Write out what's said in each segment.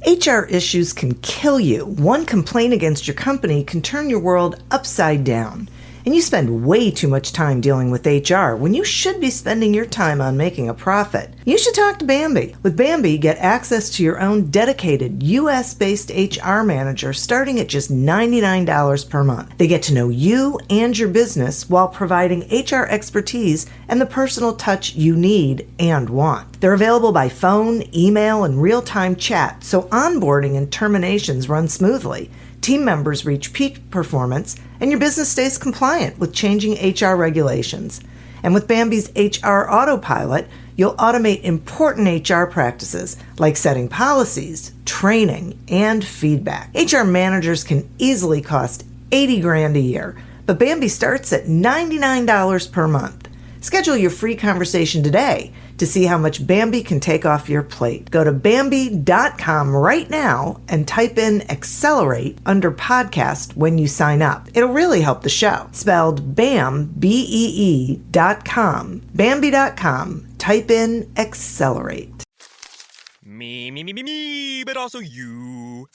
HR issues can kill you. One complaint against your company can turn your world upside down. And you spend way too much time dealing with HR when you should be spending your time on making a profit. You should talk to Bambee. With Bambee, get access to your own dedicated US-based HR manager starting at just $99 per month. They get to know you and your business while providing HR expertise and the personal touch you need and want. They're available by phone, email, and real-time chat, so onboarding and terminations run smoothly. Team members reach peak performance, and your business stays compliant with changing HR regulations. And with Bambee's HR Autopilot, you'll automate important HR practices like setting policies, training, and feedback. HR managers can easily cost $80,000 a year, but Bambee starts at $99 per month. Schedule your free conversation today to see how much Bambee can take off your plate. Go to Bambee.com right now and type in Accelerate under podcast when you sign up. It'll really help the show. Spelled BAM, BEE.com. Bambee.com. Type in Accelerate. Me, but also you.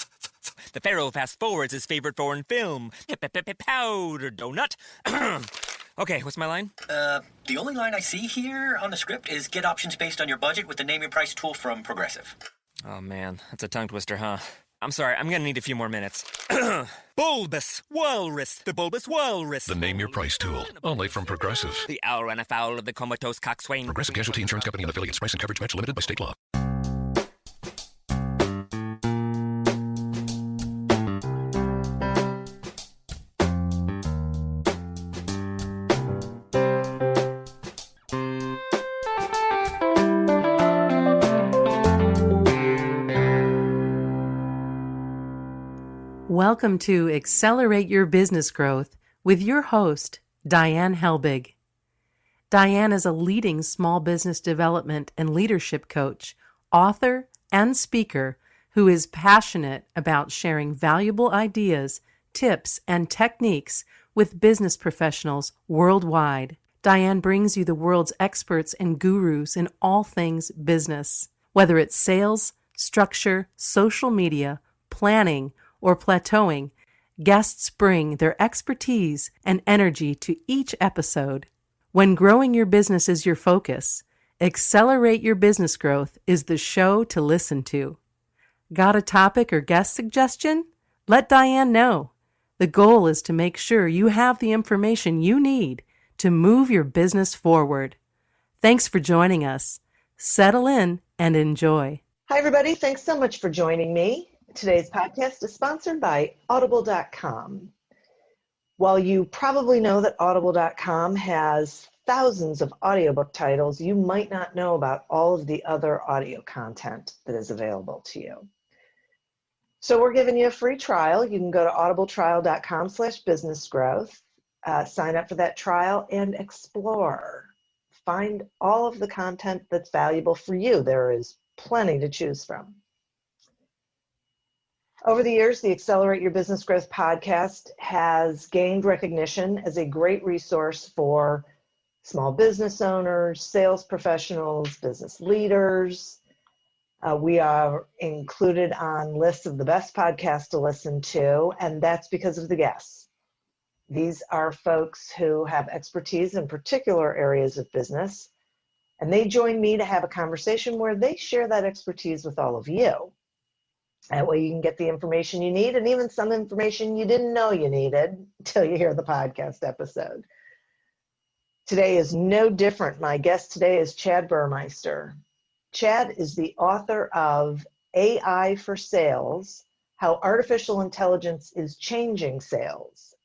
The Pharaoh fast forwards his favorite foreign film, Powder Donut. Okay, what's my line? The only line I see here on the script is get options based on your budget with the Name Your Price tool from Progressive. Oh man, that's a tongue twister, huh? I'm sorry, I'm gonna need a few more minutes. Bulbous Walrus, the Bulbous Walrus. The Name Your Price tool, only from Progressive. The owl ran afoul of the comatose coxswain. Progressive Casualty Insurance Company and affiliates. Price and coverage match limited by state law. Welcome to Accelerate Your Business Growth with your host, Diane Helbig. Diane is a leading small business development and leadership coach, author, and speaker who is passionate about sharing valuable ideas, tips, and techniques with business professionals worldwide. Diane brings you the world's experts and gurus in all things business, whether it's sales, structure, social media, planning, or plateauing. Guests bring their expertise and energy to each episode. When growing your business is your focus, Accelerate Your Business Growth is the show to listen to. Got a topic or guest suggestion? Let Diane know. The goal is to make sure you have the information you need to move your business forward. Thanks for joining us. Settle in and enjoy. Hi, everybody. Thanks so much for joining me. Today's podcast is sponsored by Audible.com. While you probably know that Audible.com has thousands of audiobook titles, you might not know about all of the other audio content that is available to you. So we're giving you a free trial. You can go to audibletrial.com/businessgrowth, sign up for that trial and explore. Find all of the content that's valuable for you. There is plenty to choose from. Over the years, the Accelerate Your Business Growth podcast has gained recognition as a great resource for small business owners, sales professionals, business leaders. We are included on lists of the best podcasts to listen to, and that's because of the guests. These are folks who have expertise in particular areas of business, and they join me to have a conversation where they share that expertise with all of you. That way you can get the information you need and even some information you didn't know you needed until you hear the podcast episode. Today is no different. My guest today is Chad Burmeister. Chad is the author of AI for Sales, How Artificial Intelligence is Changing Sales.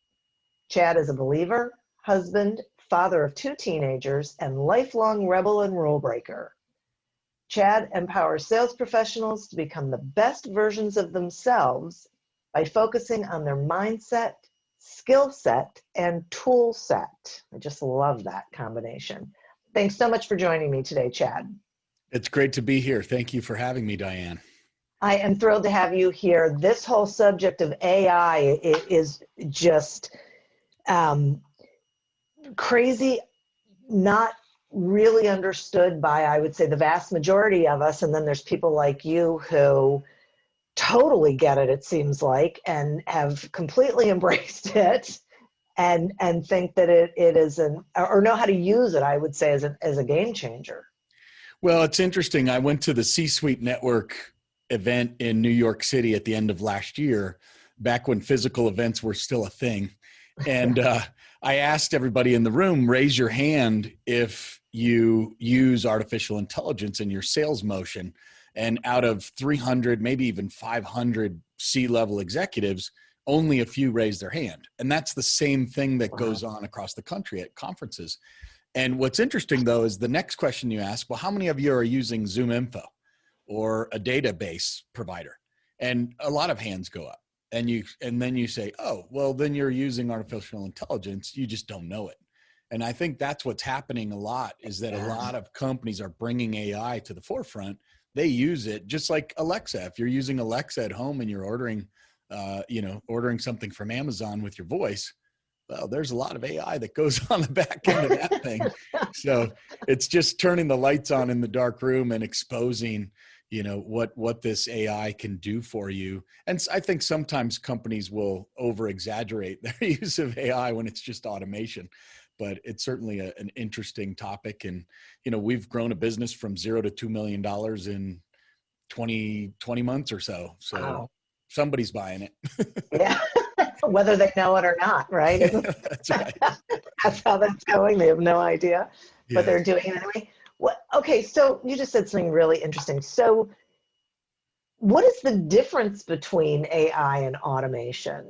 Chad is a believer, husband, father of 2 teenagers, and lifelong rebel and rule breaker. Chad empowers sales professionals to become the best versions of themselves by focusing on their mindset, skill set, and tool set. I just love that combination. Thanks so much for joining me today, Chad. It's great to be here. Thank you for having me, Diane. I am thrilled to have you here. This whole subject of AI is just crazy, not really understood by, I would say, the vast majority of us. And then there's people like you who totally get it, it seems like, and have completely embraced it and think that it is or know how to use it, I would say, as a game changer. Well, it's interesting. I went to the C-Suite Network event in New York City at the end of last year, back when physical events were still a thing. And I asked everybody in the room, raise your hand if you use artificial intelligence in your sales motion. And out of 300, maybe even 500 C-level executives, only a few raised their hand. And that's the same thing that goes on across the country at conferences. And what's interesting, though, is the next question you ask, well, how many of you are using Zoom Info or a database provider? And a lot of hands go up. And then you say, oh, well, then you're using artificial intelligence. You just don't know it. And I think that's what's happening a lot, is that a lot of companies are bringing AI to the forefront. They use it just like Alexa. If you're using Alexa at home and you're ordering something from Amazon with your voice, well, there's a lot of AI that goes on the back end of that thing. So it's just turning the lights on in the dark room and exposing, what this AI can do for you. And I think sometimes companies will over exaggerate their use of AI when it's just automation, but it's certainly an interesting topic. And, we've grown a business from 0 to $2 million in 20 months or so. So wow. Somebody's buying it. Yeah. Whether they know it or not, right? Yeah, that's right. That's how that's going. They have no idea, but they're doing it anyway. Okay, so you just said something really interesting. So what is the difference between AI and automation?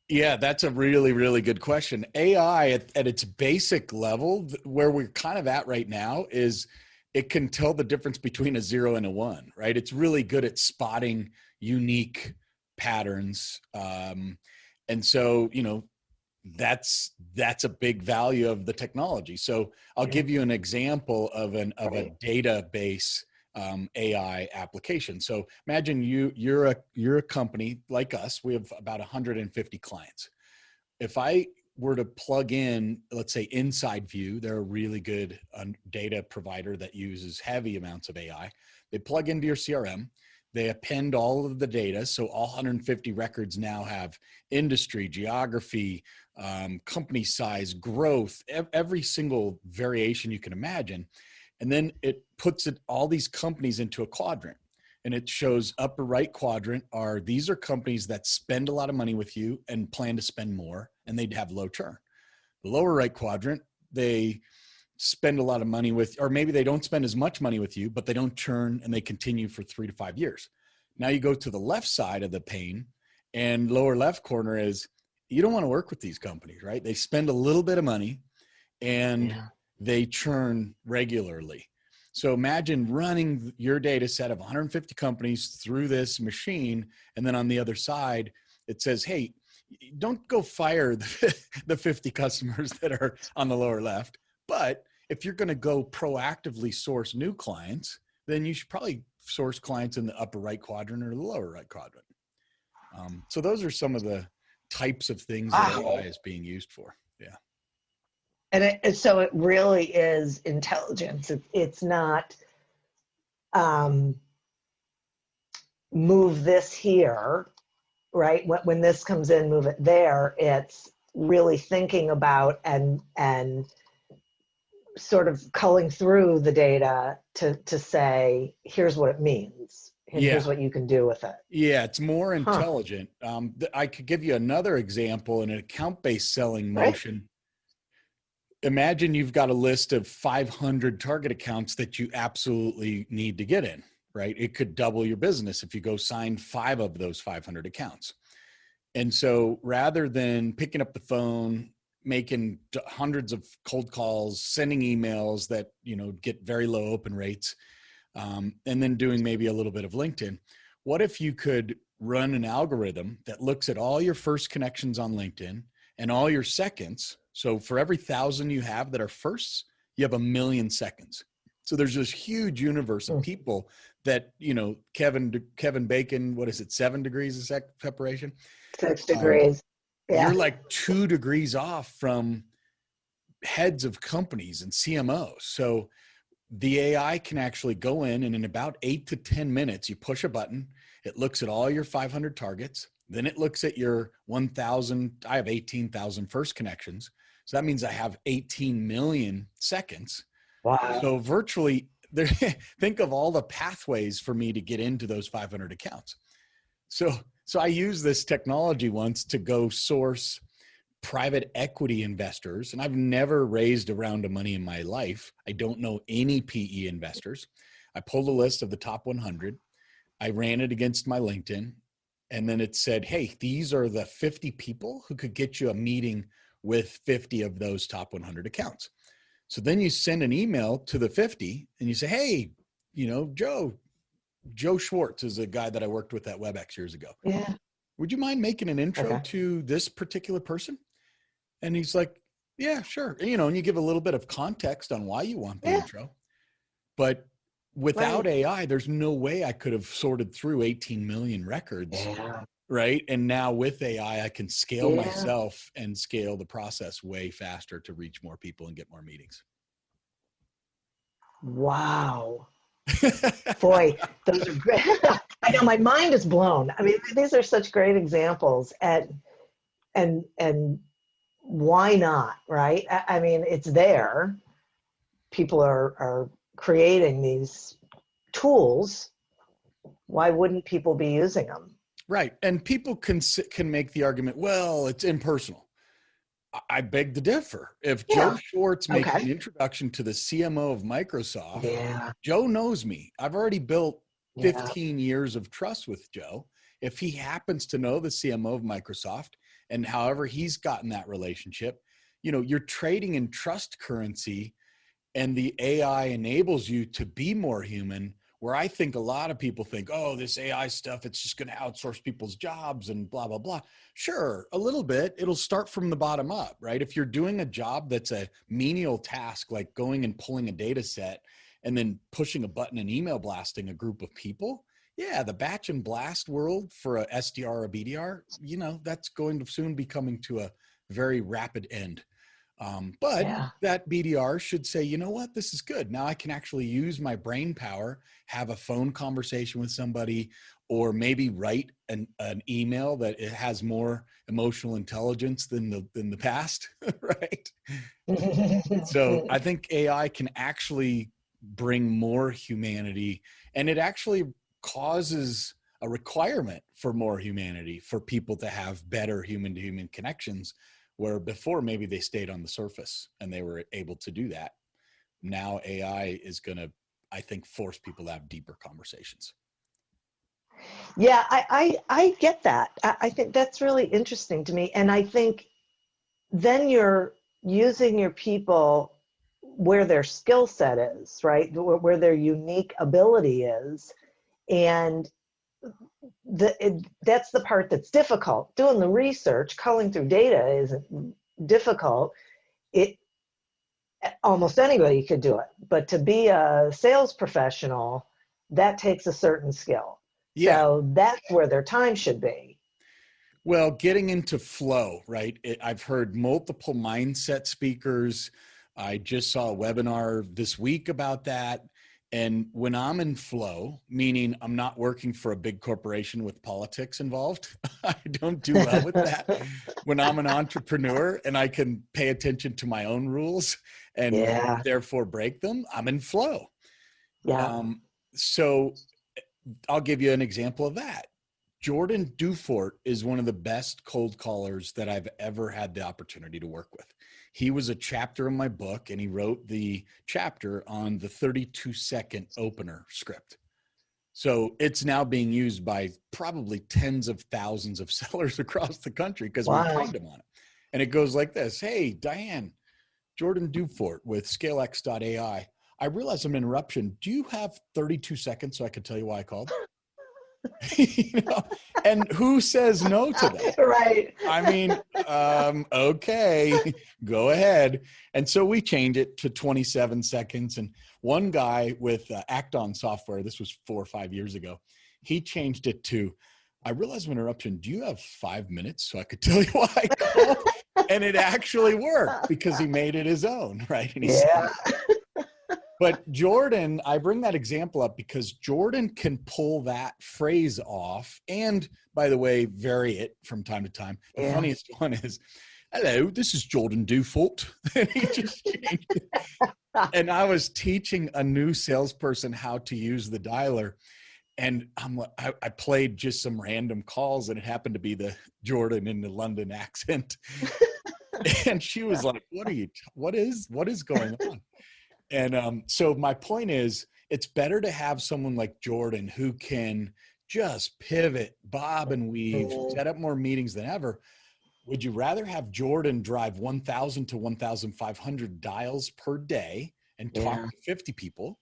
Yeah, that's a really, really good question. AI at its basic level, where we're kind of at right now, is it can tell the difference between a 0 and a 1, right? It's really good at spotting unique patterns. And so, that's a big value of the technology. So I'll give you an example of a database AI application. So imagine you're a company like us. We have about 150 clients. If I were to plug in, let's say, Inside View, they're a really good data provider that uses heavy amounts of AI. They plug into your CRM. They append all of the data. So all 150 records now have industry, geography, company size, growth, every single variation you can imagine. And then it puts all these companies into a quadrant. And it shows upper right quadrant these are companies that spend a lot of money with you and plan to spend more, and they'd have low churn. The lower right quadrant, they spend a lot of money with, or maybe they don't spend as much money with you, but they don't churn and they continue for 3 to 5 years. Now you go to the left side of the pane, and lower left corner is, you don't want to work with these companies, right? They spend a little bit of money and they churn regularly. So imagine running your data set of 150 companies through this machine. And then on the other side, it says, hey, don't go fire the 50 customers that are on the lower left. But if you're going to go proactively source new clients, then you should probably source clients in the upper right quadrant or the lower right quadrant. So those are some of the types of things that AI is being used for. Yeah. And so it really is intelligence. It's not move this here, right? When this comes in, move it there. It's really thinking about and sort of culling through the data to say, here's what it means. Here's what you can do with it. Yeah, it's more intelligent. I could give you another example in an account-based selling motion. Right. Imagine you've got a list of 500 target accounts that you absolutely need to get in, right? It could double your business if you go sign 5 of those 500 accounts. And so rather than picking up the phone, making hundreds of cold calls, sending emails that, get very low open rates, and then doing maybe a little bit of LinkedIn, what if you could run an algorithm that looks at all your first connections on LinkedIn and all your seconds? So for every 1,000 you have that are firsts, you have 1 million seconds. So there's this huge universe of people that, Kevin Bacon, what is it, 7 degrees of separation? 6 degrees. You're like 2 degrees off from heads of companies and CMOs. So the AI can actually go in and in about 8 to 10 minutes, you push a button It looks at all your 500 targets. Then it looks at your 1,000. I have 18,000 first connections. So that means I have 18 million seconds. Wow. So virtually, think of all the pathways for me to get into those 500 accounts. So I used this technology once to go source private equity investors. And I've never raised a round of money in my life. I don't know any PE investors. I pulled a list of the top 100. I ran it against my LinkedIn. And then it said, hey, these are the 50 people who could get you a meeting with 50 of those top 100 accounts. So then you send an email to the 50 and you say, hey, Joe Schwartz is a guy that I worked with at WebEx years ago. Yeah. Would you mind making an intro Okay. to this particular person? And he's like, yeah, sure. And you give a little bit of context on why you want the intro. But without AI, there's no way I could have sorted through 18 million records. Yeah. Right. And now with AI, I can scale myself and scale the process way faster to reach more people and get more meetings. Wow. Boy, those are great. I know my mind is blown. I mean, these are such great examples, and why not, right? I mean, it's there. People are creating these tools. Why wouldn't people be using them? Right. And people can make the argument, well, it's impersonal. I beg to differ. If Joe Schwartz makes an introduction to the CMO of Microsoft, Joe knows me. I've already built 15 years of trust with Joe. If he happens to know the CMO of Microsoft and however he's gotten that relationship, you're trading in trust currency, and the AI enables you to be more human, where I think a lot of people think, oh, this AI stuff, it's just going to outsource people's jobs and blah, blah, blah. Sure, a little bit. It'll start from the bottom up, right? If you're doing a job that's a menial task, like going and pulling a data set and then pushing a button and email blasting a group of people, the batch and blast world for a SDR or a BDR, that's going to soon be coming to a very rapid end. But that BDR should say, you know what, this is good. Now I can actually use my brain power, have a phone conversation with somebody, or maybe write an email that it has more emotional intelligence than the past, right? So I think AI can actually bring more humanity, and it actually causes a requirement for more humanity, for people to have better human-to-human connections, where before maybe they stayed on the surface and they were able to do that. Now AI is going to, I think, force people to have deeper conversations. Yeah, I get that. I think that's really interesting to me. And I think then you're using your people where their skill set is, right? Where their unique ability is. And that's the part that's difficult. Doing the research, culling through data isn't difficult. Almost anybody could do it. But to be a sales professional, that takes a certain skill. Yeah. So that's where their time should be. Well, getting into flow, right? I've heard multiple mindset speakers. I just saw a webinar this week about that. And when I'm in flow, meaning I'm not working for a big corporation with politics involved, I don't do well with that. When I'm an entrepreneur and I can pay attention to my own rules and therefore break them, I'm in flow. Yeah. So I'll give you an example of that. Jordan Dufort is one of the best cold callers that I've ever had the opportunity to work with. He was a chapter in my book, and he wrote the chapter on the 32-second opener script. So it's now being used by probably tens of thousands of sellers across the country because we trained him on it. And it goes like this. Hey, Diane, Jordan Dufort with ScaleX.ai. I realize I'm an interruption. Do you have 32 seconds so I can tell you why I called? And who says no to that? Right. I mean, okay, go ahead. And so we changed it to 27 seconds. And one guy with Acton software, this was 4 or 5 years ago, he changed it to, I realize I'm an interruption. Do you have 5 minutes so I could tell you why I called? And it actually worked because he made it his own, right? And he said, But Jordan, I bring that example up because Jordan can pull that phrase off and, by the way, vary it from time to time. The funniest one is, hello, this is Jordan Dufault. And he just changed it. And I was teaching a new salesperson how to use the dialer. And I played just some random calls, and it happened to be the Jordan in the London accent. And she was like, what is going on? And so my point is, it's better to have someone like Jordan who can just pivot, bob and weave, set up more meetings than ever. Would you rather have Jordan drive 1,000 to 1,500 dials per day and talk to 50 people?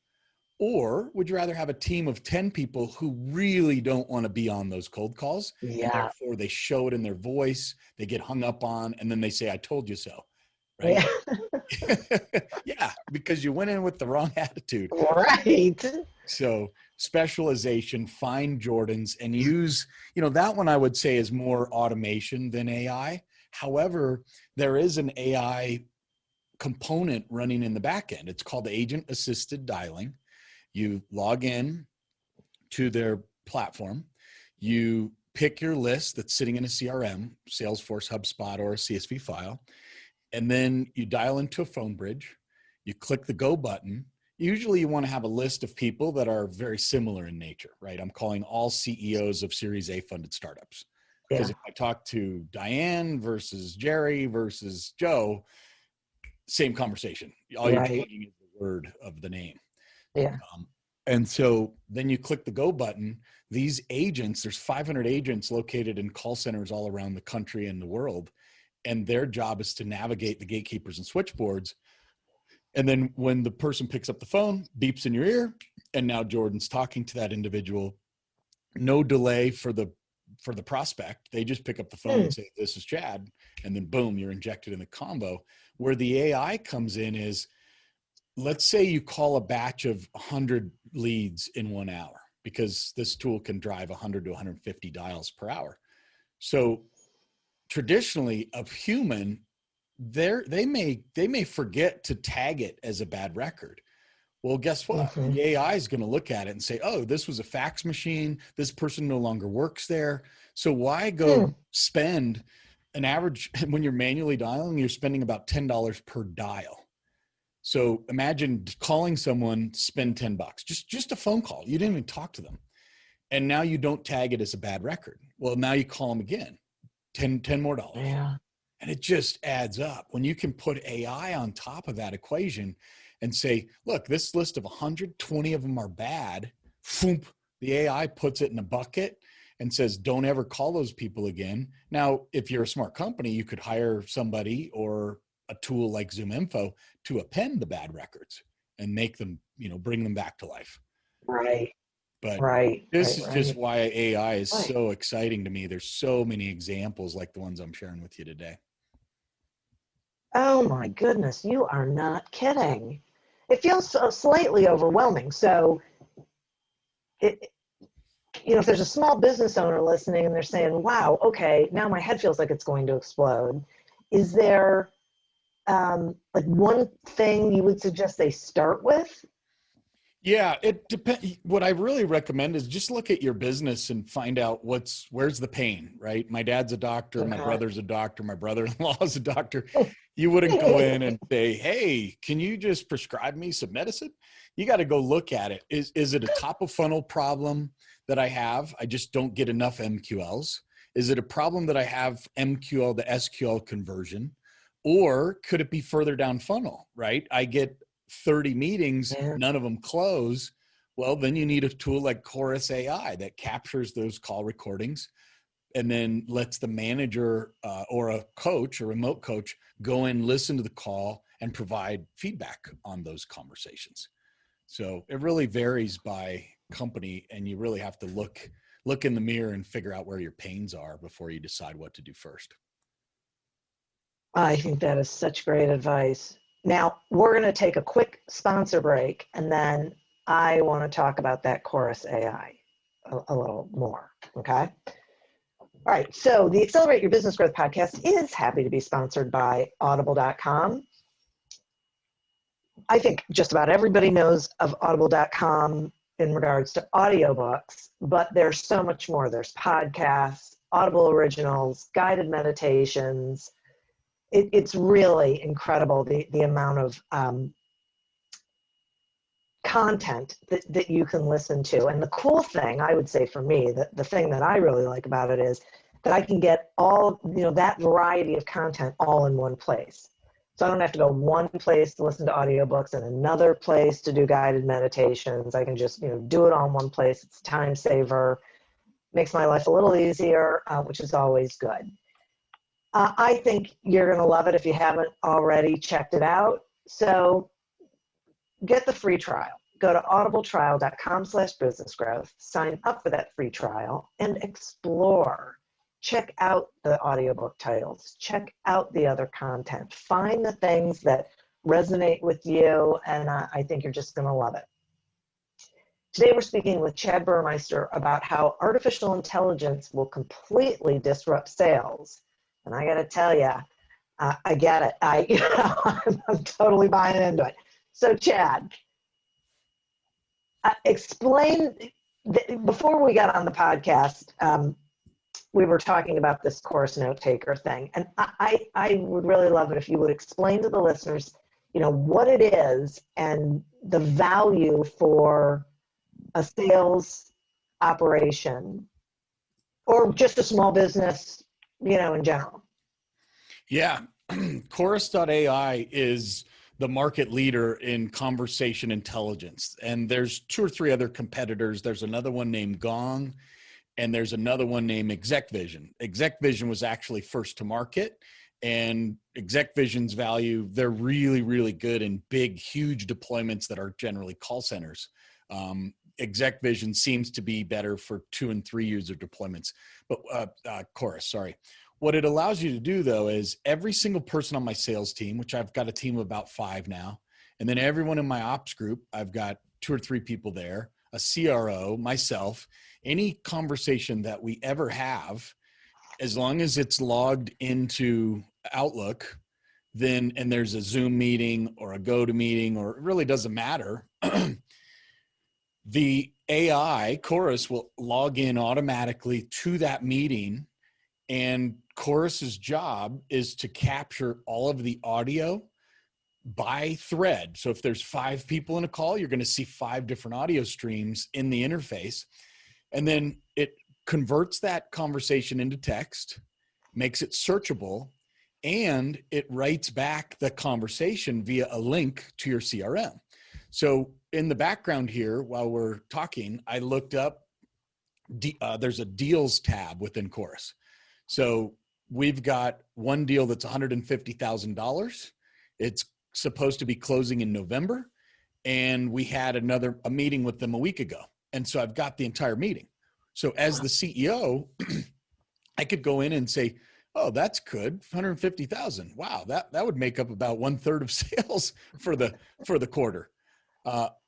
Or would you rather have a team of 10 people who really don't want to be on those cold calls? And therefore they show it in their voice, they get hung up on, and then they say, I told you so. Right? Yeah, because you went in with the wrong attitude. Right. So specialization, find Jordans, and use, that one I would say is more automation than AI. However, there is an AI component running in the back end. It's called agent assisted dialing. You log in to their platform, you pick your list that's sitting in a CRM, Salesforce, HubSpot, or a CSV file. And then you dial into a phone bridge, you click the go button. Usually you want to have a list of people that are very similar in nature, right? I'm calling all CEOs of Series A funded startups. Because if I talk to Diane versus Jerry versus Joe, same conversation. All you're changing is the word of the name. Yeah. And so then you click the go button. These agents, there's 500 agents located in call centers all around the country and the world. And their job is to navigate the gatekeepers and switchboards. And then when the person picks up the phone, beeps in your ear, and now Jordan's talking to that individual. No delay for the prospect. They just pick up the phone and say, this is Chad. And then boom, you're injected in the combo. Where the AI comes in is, let's say you call a batch of 100 leads in 1 hour, because this tool can drive 100 to 150 dials per hour. So traditionally, a human, they may forget to tag it as a bad record. Well, guess what? The AI is going to look at it and say, oh, this was a fax machine. This person no longer works there. So why go spend an average, when you're manually dialing, you're spending about $10 per dial. So imagine calling someone, spend $10, just a phone call. You didn't even talk to them. And now you don't tag it as a bad record. Well, now you call them again, 10 more dollars. Yeah. And it just adds up. When you can put AI on top of that equation and say, look, this list of 120 of them are bad. Foomp, the AI puts it in a bucket and says, don't ever call those people again. Now, if you're a smart company, you could hire somebody or a tool like ZoomInfo to append the bad records and make them, bring them back to life. Right. But this is just why AI is so exciting to me. There's so many examples like the ones I'm sharing with you today. Oh my goodness, you are not kidding. It feels so slightly overwhelming. So if there's a small business owner listening and they're saying, wow, okay, now my head feels like it's going to explode. Is there like one thing you would suggest they start with? Yeah, it depends. What I really recommend is just look at your business and find out where's the pain, right? My dad's a doctor, my brother's a doctor, my brother-in-law is a doctor. You wouldn't go in and say, hey, can you just prescribe me some medicine? You got to go look at it. Is it a top of funnel problem that I have? I just don't get enough MQLs. Is it a problem that I have MQL to SQL conversion? Or could it be further down funnel, right? I get 30 meetings, none of them close. Well, then you need a tool like Chorus AI that captures those call recordings and then lets the manager or a coach, a remote coach, go in, listen to the call and provide feedback on those conversations. So it really varies by company, and you really have to look in the mirror and figure out where your pains are before you decide what to do first. I think that is such great advice. Now, we're going to take a quick sponsor break, and then I want to talk about that Chorus AI a little more, okay? All right, so the Accelerate Your Business Growth podcast is happy to be sponsored by Audible.com. I think just about everybody knows of audible.com in regards to audiobooks, but there's so much more. There's podcasts, Audible originals, guided meditations. It's really incredible the amount of content that you can listen to. And the cool thing, I would say for me, the thing that I really like about it is that I can get all, that variety of content all in one place. So I don't have to go one place to listen to audiobooks and another place to do guided meditations. I can just, do it all in one place. It's a time saver, makes my life a little easier, which is always good. I think you're going to love it if you haven't already checked it out. So get the free trial. Go to audibletrial.com/businessgrowth, sign up for that free trial, and explore. Check out the audiobook titles. Check out the other content. Find the things that resonate with you, and I think you're just going to love it. Today we're speaking with Chad Burmeister about how artificial intelligence will completely disrupt sales. And I got to tell you, I get it. I'm totally buying into it. So Chad, explain, before we got on the podcast, we were talking about this course note taker thing. And I would really love it if you would explain to the listeners, what it is and the value for a sales operation or just a small business, in general. Yeah. Chorus.ai is the market leader in conversation intelligence. And there's 2 or 3 other competitors. There's another one named Gong, and there's another one named ExecVision. ExecVision was actually first to market, and ExecVision's value, they're really, really good in big, huge deployments that are generally call centers. ExecVision seems to be better for 2 and 3 user deployments, but Chorus, sorry. What it allows you to do, though, is every single person on my sales team, which I've got a team of about 5 now, and then everyone in my ops group, I've got 2 or 3 people there, a CRO, myself, any conversation that we ever have, as long as it's logged into Outlook, then, and there's a Zoom meeting or a GoToMeeting, or it really doesn't matter, the AI, Chorus, will log in automatically to that meeting, and Chorus's job is to capture all of the audio by thread. So if there's 5 people in a call, you're going to see 5 different audio streams in the interface. And then it converts that conversation into text, makes it searchable, and it writes back the conversation via a link to your CRM. So in the background here, while we're talking, I looked up, there's a deals tab within Chorus. So we've got one deal that's $150,000. It's supposed to be closing in November. And we had a meeting with them a week ago. And so I've got the entire meeting. So as the CEO, I could go in and say, oh, that's good. 150,000. Wow. That would make up about 1/3 of sales for the quarter.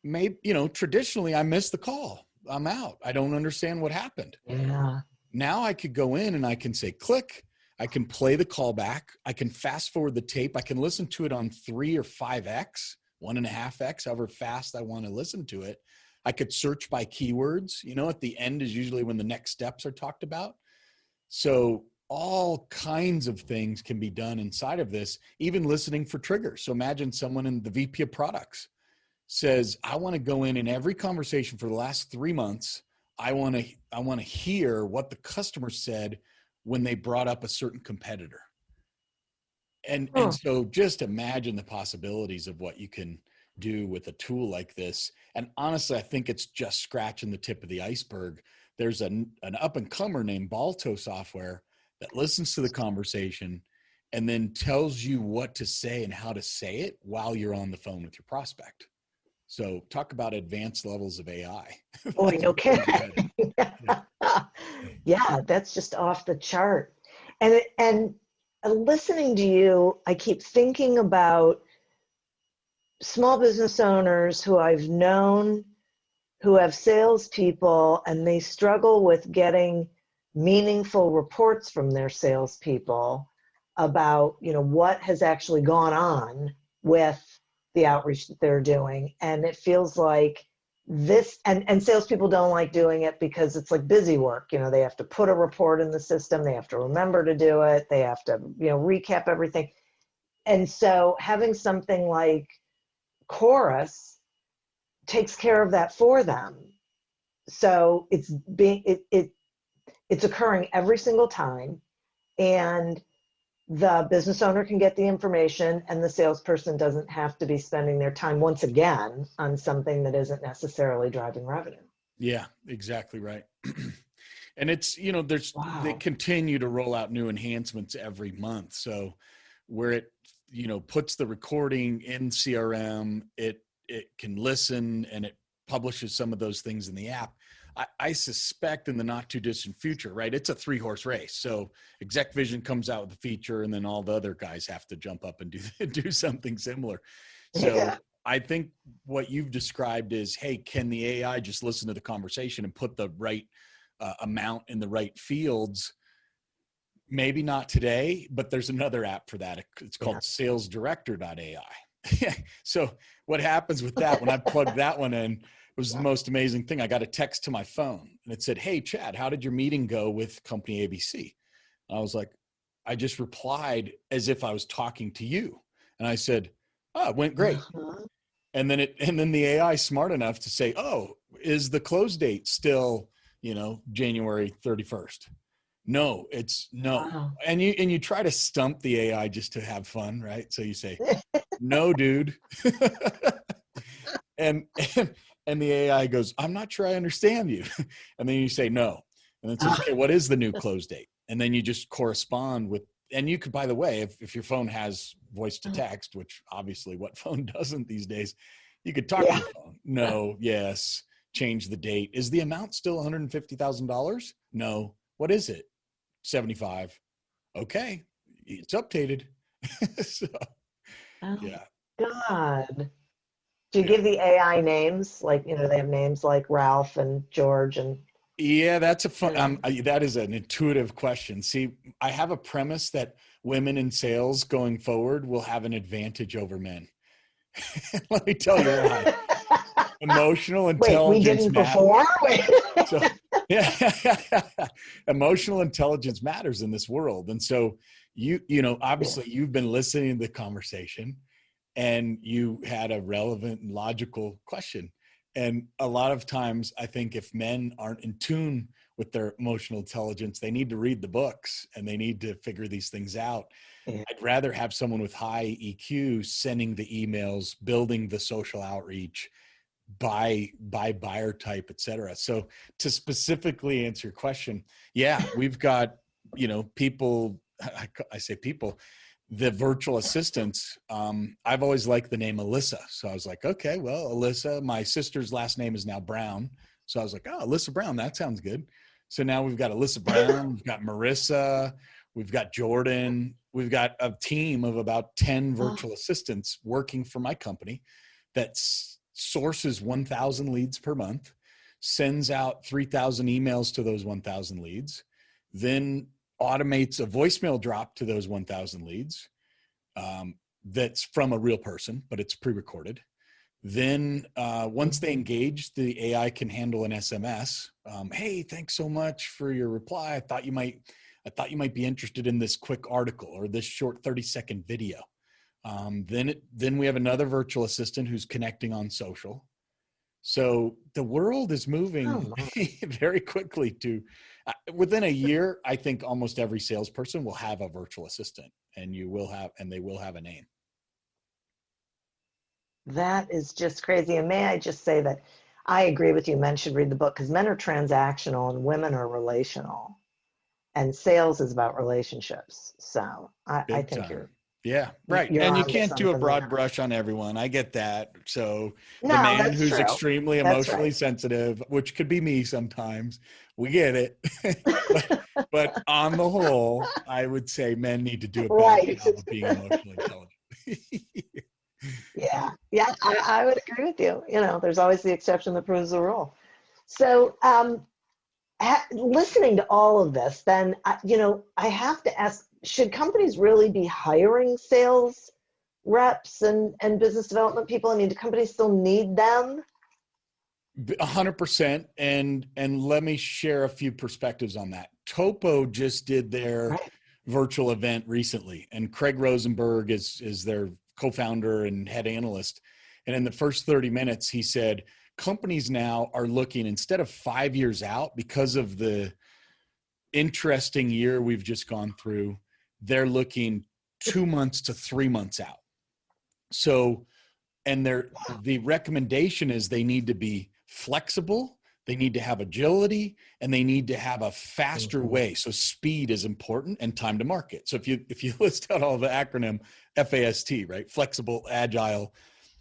Maybe, traditionally I missed the call. I'm out. I don't understand what happened. Yeah. Now I could go in and I can say, click. I can play the call back. I can fast forward the tape. I can listen to it on 3 or 5X, 1.5X, however fast I want to listen to it. I could search by keywords. At the end is usually when the next steps are talked about. So all kinds of things can be done inside of this, even listening for triggers. So imagine someone in the VP of products says, I want to go in every conversation for the last 3 months. I want to hear what the customer said when they brought up a certain competitor. And so just imagine the possibilities of what you can do with a tool like this. And honestly, I think it's just scratching the tip of the iceberg. There's an up and comer named Balto Software that listens to the conversation and then tells you what to say and how to say it while you're on the phone with your prospect. So talk about advanced levels of AI. Boy, no kidding. Yeah, that's just off the chart. And listening to you, I keep thinking about small business owners who I've known who have salespeople, and they struggle with getting meaningful reports from their salespeople about, what has actually gone on with the outreach that they're doing. And it feels like this, and salespeople don't like doing it because it's like busy work. You know, they have to put a report in the system. They have to remember to do it. They have to, recap everything. And so having something like Chorus takes care of that for them. So it's occurring every single time, and the business owner can get the information, and the salesperson doesn't have to be spending their time once again on something that isn't necessarily driving revenue. Yeah, exactly right. And it's, Wow. they continue to roll out new enhancements every month. So where it, puts the recording in CRM, it can listen, and it publishes some of those things in the app. I suspect in the not too distant future, right? It's a 3-horse race. So Exec Vision comes out with a feature, and then all the other guys have to jump up and do something similar. So Yeah. I think what you've described is, hey, can the AI just listen to the conversation and put the right amount in the right fields? Maybe not today, but there's another app for that. It's called salesdirector.ai. So what happens with that, when I plugged that one in, it was the most amazing thing. I got a text to my phone, and it said, "Hey, Chad, how did your meeting go with company ABC?" And I was like, I just replied as if I was talking to you. And I said, "Oh, it went great." Uh-huh. And then the AI smart enough to say, "Oh, is the close date still, January 31st? No, it's no." Wow. And you try to stump the AI just to have fun, right? So you say, "No, dude." and the AI goes, "I'm not sure I understand you." And then you say, "No." And then it says, "Okay, what is the new close date?" And then you just correspond with, and you could, by the way, if your phone has voice to text, which obviously what phone doesn't these days, you could talk to your phone. "No, yes, change the date. Is the amount still $150,000? No. What is it? 75. Okay, it's updated." So, Oh, yeah. God. Do you Yeah. give the AI names? Like, they have names like Ralph and George and. Yeah, that's a fun, that is an intuitive question. See, I have a premise that women in sales going forward will have an advantage over men. Let me tell you why. Emotional Wait, we intelligence didn't matters. before? Wait. So, yeah, emotional intelligence matters in this world. And so obviously you've been listening to the conversation, and you had a relevant and logical question. And a lot of times I think if men aren't in tune with their emotional intelligence, they need to read the books, and they need to figure these things out. Yeah. I'd rather have someone with high EQ sending the emails, building the social outreach, by buyer type, et cetera. So to specifically answer your question, yeah, we've got, people, I say people, the virtual assistants. I've always liked the name Alyssa. So I was like, okay, well, Alyssa, my sister's last name is now Brown. So I was like, oh, Alyssa Brown, that sounds good. So now we've got Alyssa Brown, we've got Marissa, we've got Jordan, we've got a team of about 10 virtual assistants working for my company that sources 1,000 leads per month, sends out 3,000 emails to those 1,000 leads, then automates a voicemail drop to those 1,000 leads. That's from a real person, but it's pre-recorded. Then once they engage, the AI can handle an SMS. "Hey, thanks so much for your reply. I thought you might be interested in this quick article or this short 30-second video." Then we have another virtual assistant who's connecting on social. So the world is moving very quickly to, within a year, I think almost every salesperson will have a virtual assistant, and they will have a name. That is just crazy. And may I just say that I agree with you. Men should read the book, because men are transactional and women are relational, and sales is about relationships. So I Big think time. Yeah, right. you're And you onto can't do a something broad there. brush on everyone. I get that. So the No, man that's who's true. extremely That's emotionally right. sensitive, which could be me sometimes, we get it. but on the whole, I would say men need to do a better Right. job of being emotionally intelligent. Yeah. Yeah, I would agree with you. There's always the exception that proves the rule. So listening to all of this, then, I have to ask, should companies really be hiring sales reps and business development people? I mean, do companies still need them? 100%. And let me share a few perspectives on that. Topo just did their virtual event recently, and Craig Rosenberg is their co-founder and head analyst. And in the first 30 minutes, he said, companies now are looking, instead of 5 years out, because of the interesting year we've just gone through, they're looking 2 months to 3 months out. So, and the recommendation is they need to be flexible, they need to have agility, and they need to have a faster way. So speed is important, and time to market. So if you list out all the acronym FAST, right? Flexible, agile,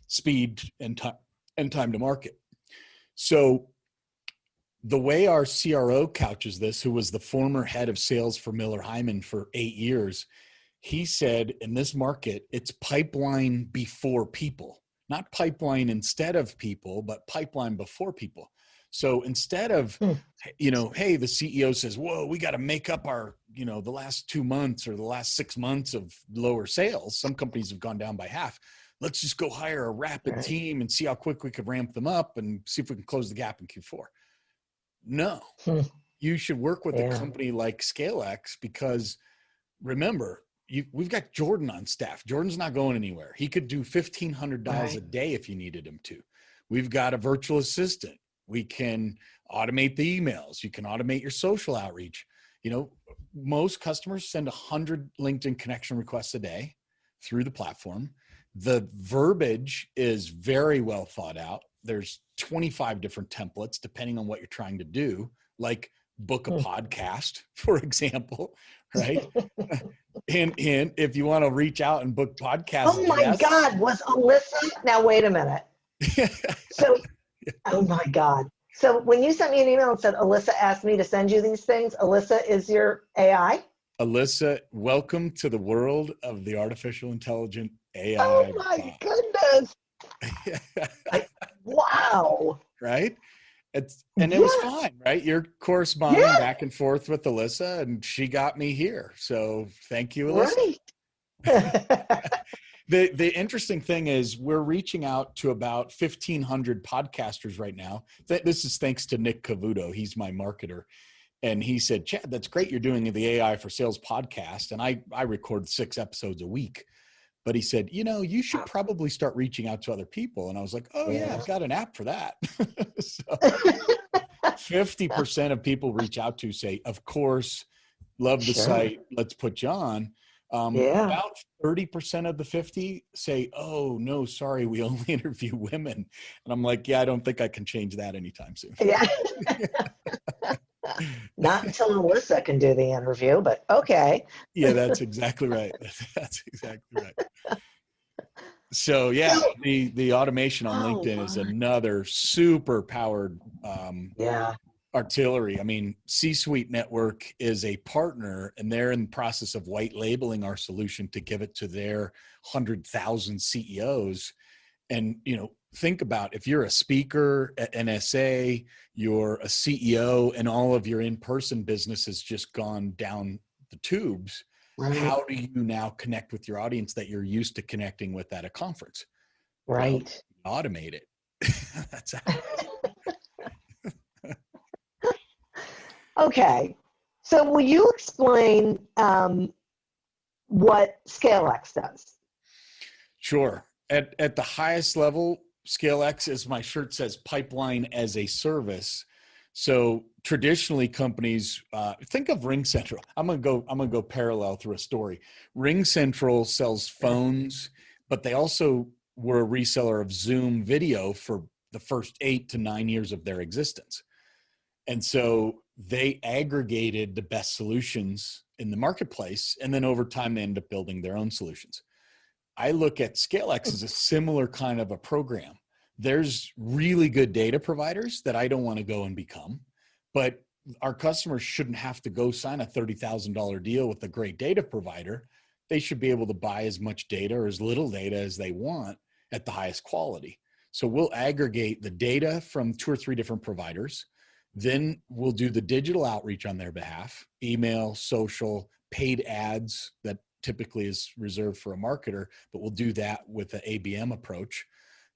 speed, and time to market. So the way our CRO couches this, who was the former head of sales for Miller Heiman for 8 years, he said, in this market, it's pipeline before people, not pipeline instead of people, but pipeline before people. So instead of, hey, the CEO says, whoa, we got to make up our, the last 2 months or the last 6 months of lower sales. Some companies have gone down by half. Let's just go hire a rapid team and see how quick we could ramp them up and see if we can close the gap in Q4. No, you should work with a company like ScaleX, because remember, we've got Jordan on staff. Jordan's not going anywhere. He could do 1,500 dials a day if you needed him to. We've got a virtual assistant. We can automate the emails. You can automate your social outreach. Most customers send 100 LinkedIn connection requests a day through the platform. The verbiage is very well thought out. There's 25 different templates depending on what you're trying to do, like book a podcast, for example, right? And if you want to reach out and book podcasts. Oh my God, was Alyssa? Now wait a minute. So, oh my God. So when you sent me an email and said, Alyssa asked me to send you these things, Alyssa is your AI? Alyssa, welcome to the world of the artificial intelligent AI. Oh my goodness. Wow. Right? It was fine, right? You're corresponding back and forth with Alyssa, and she got me here. So thank you, Alyssa. Right. The interesting thing is we're reaching out to about 1,500 podcasters right now. This is thanks to Nick Cavuto. He's my marketer. And he said, Chad, that's great. You're doing the AI for Sales podcast. And I record 6 episodes a week. But he said, you should probably start reaching out to other people. And I was like, oh yeah, I've got an app for that. So 50% of people reach out to say, of course, love the site. Let's put you on. About 30% of the 50 say, oh no, sorry, we only interview women. And I'm like, yeah, I don't think I can change that anytime soon. Yeah. Not until Alyssa can do the interview, but okay. Yeah, that's exactly right. That's exactly right. So yeah, the automation on LinkedIn is another super powered artillery. I mean, C-Suite Network is a partner, and they're in the process of white labeling our solution to give it to their 100,000 CEOs. And, think about if you're a speaker at NSA, you're a CEO, and all of your in-person business has just gone down the tubes. Right. How do you now connect with your audience that you're used to connecting with at a conference? Right. Well, automate it. That's how. Okay. So will you explain what ScaleX does? Sure. At the highest level, ScaleX, as my shirt says, pipeline as a service. So traditionally companies, think of RingCentral. I'm gonna go parallel through a story. RingCentral sells phones, but they also were a reseller of Zoom video for the first 8 to 9 years of their existence. And so they aggregated the best solutions in the marketplace. And then over time, they ended up building their own solutions. I look at ScaleX as a similar kind of a program. There's really good data providers that I don't want to go and become, but our customers shouldn't have to go sign a $30,000 deal with a great data provider. They should be able to buy as much data or as little data as they want at the highest quality. So we'll aggregate the data from 2 or 3 different providers. Then we'll do the digital outreach on their behalf, email, social, paid ads that typically is reserved for a marketer, but we'll do that with the ABM approach.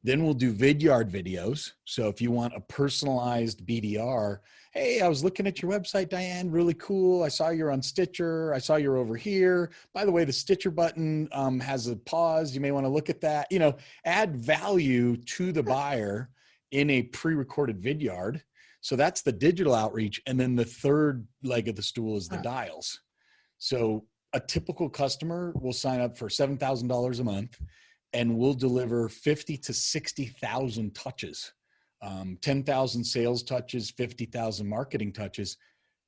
Then we'll do Vidyard videos. So if you want a personalized BDR, hey, I was looking at your website, Diane, really cool. I saw you're on Stitcher. I saw you're over here. By the way, the Stitcher button has a pause. You may want to look at that. You know, add value to the buyer in a pre-recorded Vidyard. So that's the digital outreach. And then the third leg of the stool is the dials. So a typical customer will sign up for $7,000 a month, and we'll deliver 50 to 60,000 touches, 10,000 sales touches, 50,000 marketing touches.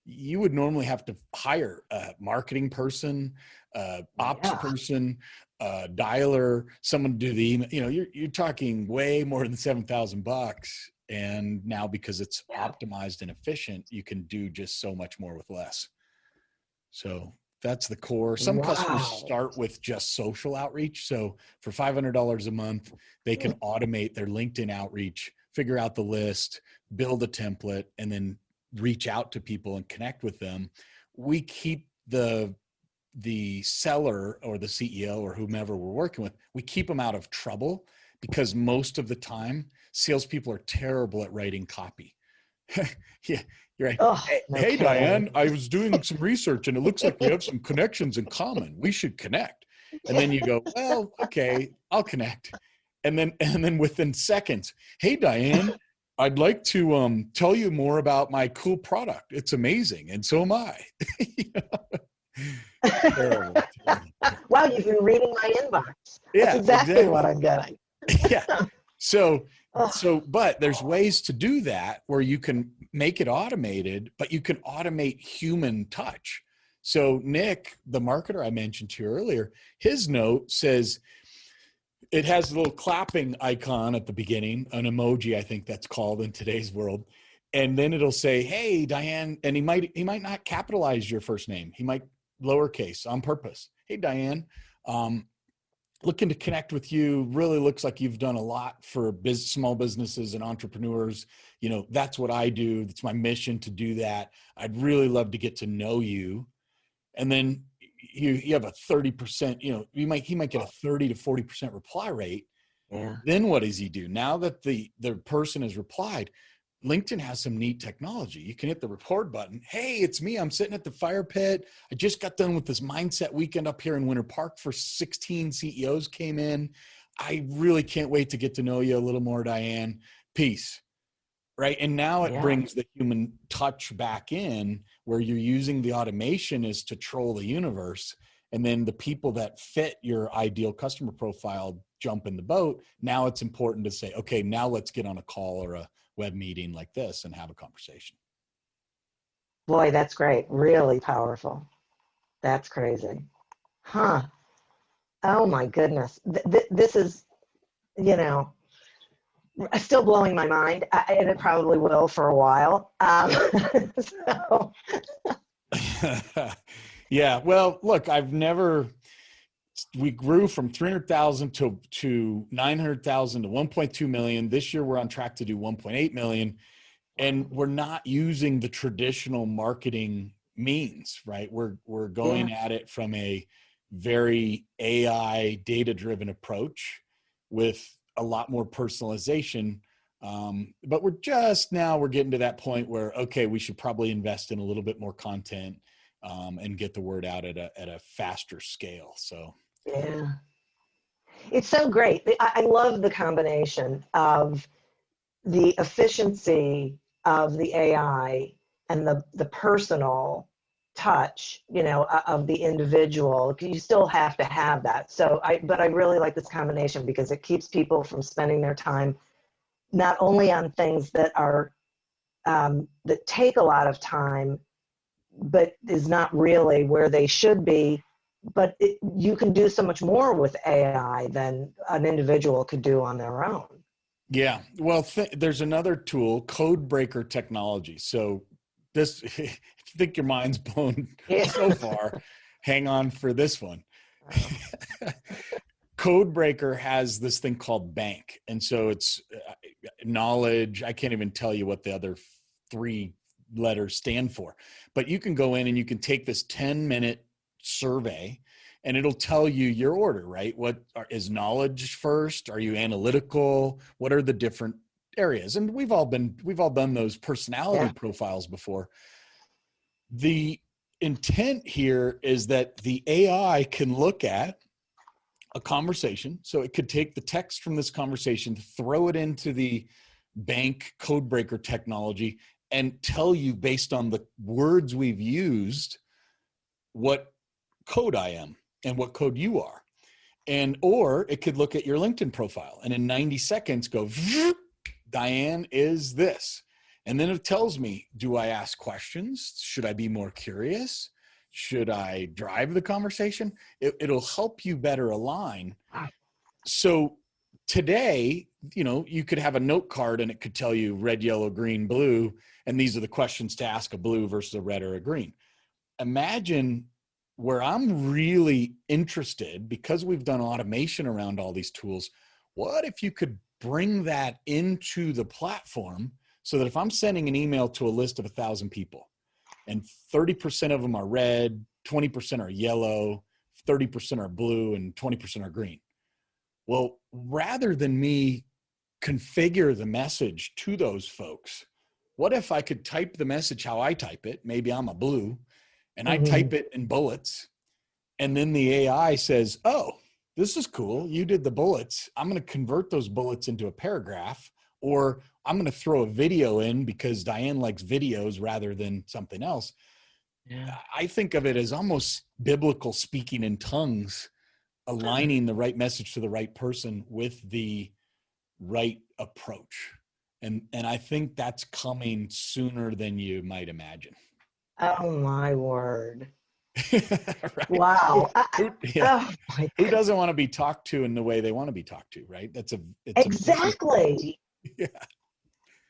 You would normally have to hire a marketing person, ops person, dialer, someone to do the email. You know, you're talking way more than $7,000. And now because it's optimized and efficient, you can do just so much more with less. So that's the core. Some customers start with just social outreach. So for $500 a month, they can automate their LinkedIn outreach, figure out the list, build a template, and then reach out to people and connect with them. We keep the seller or the CEO or whomever we're working with, we keep them out of trouble, because most of the time salespeople are terrible at writing copy. Yeah, you're right. Oh, hey, Diane, I was doing some research and it looks like we have some connections in common. We should connect. And then you go, well, okay, I'll connect. And then within seconds, hey, Diane, I'd like to tell you more about my cool product. It's amazing. And so am I. Terrible. Wow, you've been reading my inbox. Yeah, That's exactly what I'm getting. Yeah. But there's ways to do that where you can make it automated, but you can automate human touch. So Nick, the marketer I mentioned to you earlier, his note says, it has a little clapping icon at the beginning, an emoji, I think that's called in today's world. And then it'll say, hey, Diane, and he might not capitalize your first name. He might lowercase on purpose. Hey, Diane, looking to connect with you. Really looks like you've done a lot for small businesses and entrepreneurs. You know, that's what I do. It's my mission to do that. I'd really love to get to know you. And then you have a 30%, you know, he might get a 30 to 40% reply rate. Yeah. Then what does he do? Now that the person has replied, LinkedIn has some neat technology. You can hit the record button. Hey, it's me. I'm sitting at the fire pit. I just got done with this mindset weekend up here in Winter Park for 16 CEOs came in. I really can't wait to get to know you a little more, Diane. Peace. Right. And now it brings the human touch back in, where you're using the automation is to troll the universe. And then the people that fit your ideal customer profile jump in the boat. Now it's important to say, okay, now let's get on a call or a web meeting like this and have a conversation. Boy, that's great. Really powerful. That's crazy. Huh. Oh my goodness. This is, you know, still blowing my mind, and it probably will for a while. So. Yeah. Well, look, we grew from 300,000 to 900,000 to 1.2 million. This year we're on track to do 1.8 million. And we're not using the traditional marketing means, right? We're going at it from a very AI data-driven approach with a lot more personalization. But we're getting to that point where, okay, we should probably invest in a little bit more content and get the word out at a faster scale. So. Yeah. It's so great. I love the combination of the efficiency of the AI and the personal touch, you know, of the individual. You still have to have that. But I really like this combination because it keeps people from spending their time not only on things that are that take a lot of time, but is not really where they should be. But you can do so much more with AI than an individual could do on their own. Yeah. Well, there's another tool, code breaker technology. So this, if you think your mind's blown so far, hang on for this one. Code breaker has this thing called bank. And so it's knowledge. I can't even tell you what the other 3 letters stand for, but you can go in and you can take this 10-minute survey and it'll tell you your order, right? Is knowledge first? Are you analytical? What are the different areas? And we've all done those personality profiles before. The intent here is that the AI can look at a conversation. So it could take the text from this conversation, throw it into the bank code breaker technology, and tell you based on the words we've used what code I am and what code you are. Or it could look at your LinkedIn profile and in 90 seconds go, Diane is this. And then it tells me, do I ask questions? Should I be more curious? Should I drive the conversation? It'll help you better align. So today, you could have a note card and it could tell you red, yellow, green, blue. And these are the questions to ask a blue versus a red or a green. Imagine where I'm really interested, because we've done automation around all these tools. What if you could bring that into the platform so that if I'm sending an email to a list of 1,000 people and 30% of them are red, 20% are yellow, 30% are blue, and 20% are green. Well, rather than me configure the message to those folks, what if I could type the message how I type it? Maybe I'm a blue and I type it in bullets. And then the AI says, oh, this is cool. You did the bullets. I'm going to convert those bullets into a paragraph, or I'm going to throw a video in because Diane likes videos rather than something else. Yeah. I think of it as almost biblical speaking in tongues, aligning the right message to the right person with the right approach. And I think that's coming sooner than you might imagine. Oh my word. Right? Wow. Who doesn't want to be talked to in the way they want to be talked to, right? It's exactly. Yeah.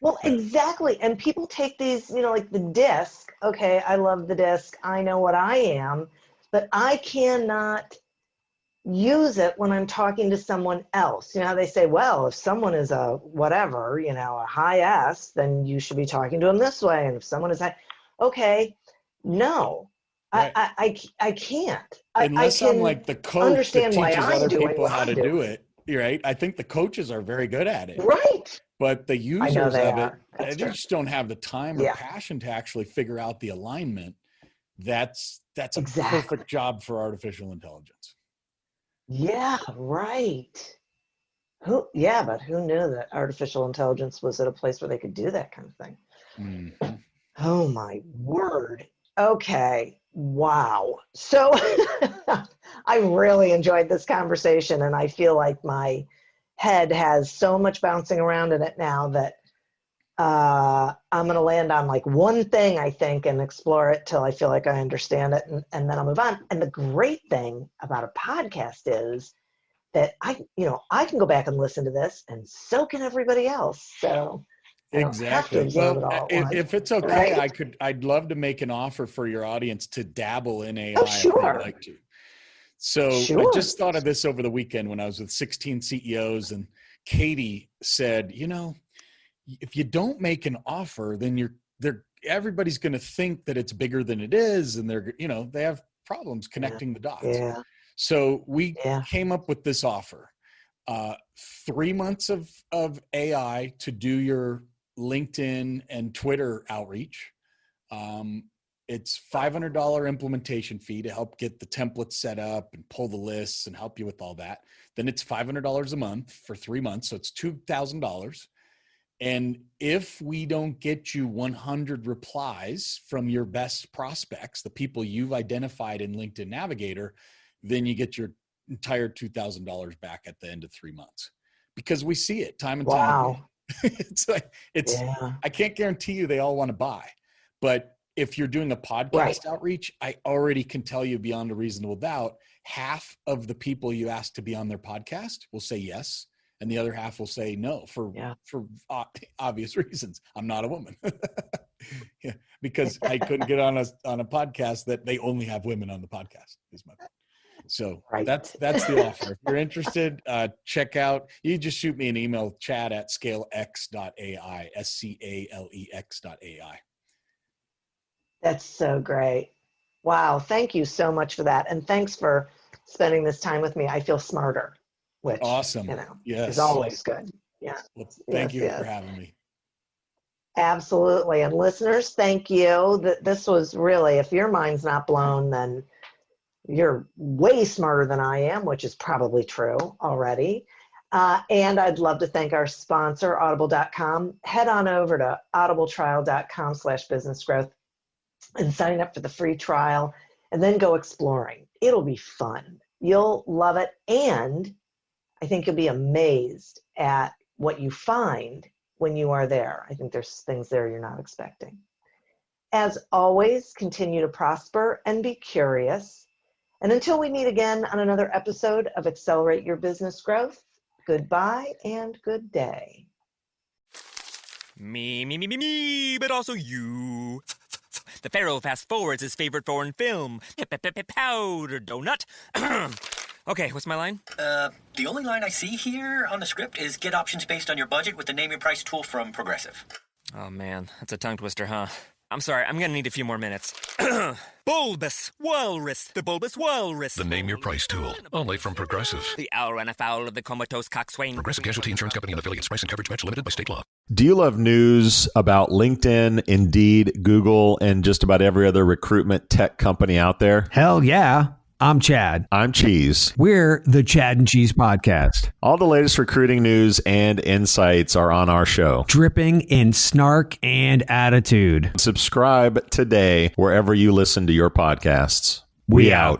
Well, exactly. And people take these, like the disc. Okay, I love the disc. I know what I am, but I cannot use it when I'm talking to someone else. How they say, well, if someone is a whatever, a high S, then you should be talking to them this way. And if someone is high, okay, no, right. I can't. Unless I'm like the coach that teaches other people how to do it, right? I think the coaches are very good at it. Right. But the users of it, they true. just don't have the time or passion to actually figure out the alignment. That's a perfect job for artificial intelligence. Yeah, right. But who knew that artificial intelligence was at a place where they could do that kind of thing? Mm-hmm. Oh my word. Okay. Wow. So I really enjoyed this conversation, and I feel like my head has so much bouncing around in it now that I'm going to land on like one thing, I think, and explore it till I feel like I understand it, and then I'll move on. And the great thing about a podcast is that I can go back and listen to this, and so can everybody else. So exactly. Well, if it's okay, right? I'd love to make an offer for your audience to dabble in AI if they'd like to. So I just thought of this over the weekend when I was with 16 CEOs, and Katie said, if you don't make an offer, then everybody's going to think that it's bigger than it is. And they have problems connecting the dots. Yeah. So we came up with this offer, 3 months of AI to do your LinkedIn and Twitter outreach. It's $500 implementation fee to help get the templates set up and pull the lists and help you with all that. Then it's $500 a month for 3 months. So it's $2,000. And if we don't get you 100 replies from your best prospects, the people you've identified in LinkedIn Navigator, then you get your entire $2,000 back at the end of 3 months, because we see it time and time again. I can't guarantee you they all want to buy, but if you're doing a podcast outreach, I already can tell you beyond a reasonable doubt, half of the people you ask to be on their podcast will say yes. And the other half will say no for obvious reasons. I'm not a woman. Because I couldn't get on a podcast that they only have women on the podcast. Is my point. So that's the offer. If you're interested, check out. You just shoot me an email, Chad at ScaleX.ai, ScaleX.ai. That's so great. Wow. Thank you so much for that. And thanks for spending this time with me, I feel smarter, which, Awesome. Yes. is always good. Yeah. Well, thank you for having me. Absolutely. And listeners, thank you. This was really, if your mind's not blown, then you're way smarter than I am, which is probably true already. And I'd love to thank our sponsor, audible.com. Head on over to audibletrial.com/businessgrowth and sign up for the free trial, and then go exploring. It'll be fun. You'll love it. And I think you'll be amazed at what you find when you are there. I think there's things there you're not expecting. As always, continue to prosper and be curious. And until we meet again on another episode of Accelerate Your Business Growth, goodbye and good day. Me, but also you. The Pharaoh fast forwards his favorite foreign film, Powder Donut. Okay, what's my line? The only line I see here on the script is get options based on your budget with the name your price tool from Progressive. Oh man, that's a tongue twister, huh? I'm sorry, I'm gonna need a few more minutes. Bulbous Walrus, the Bulbous Walrus. The Name Your Price tool, only from Progressive. The owl ran afoul of the comatose coxswain. Progressive Casualty Insurance Company and affiliates. Price and coverage match limited by state law. Do you love news about LinkedIn, Indeed, Google, and just about every other recruitment tech company out there? Hell yeah. I'm Chad. I'm Cheese. We're the Chad and Cheese Podcast. All the latest recruiting news and insights are on our show. Dripping in snark and attitude. Subscribe today wherever you listen to your podcasts. We out.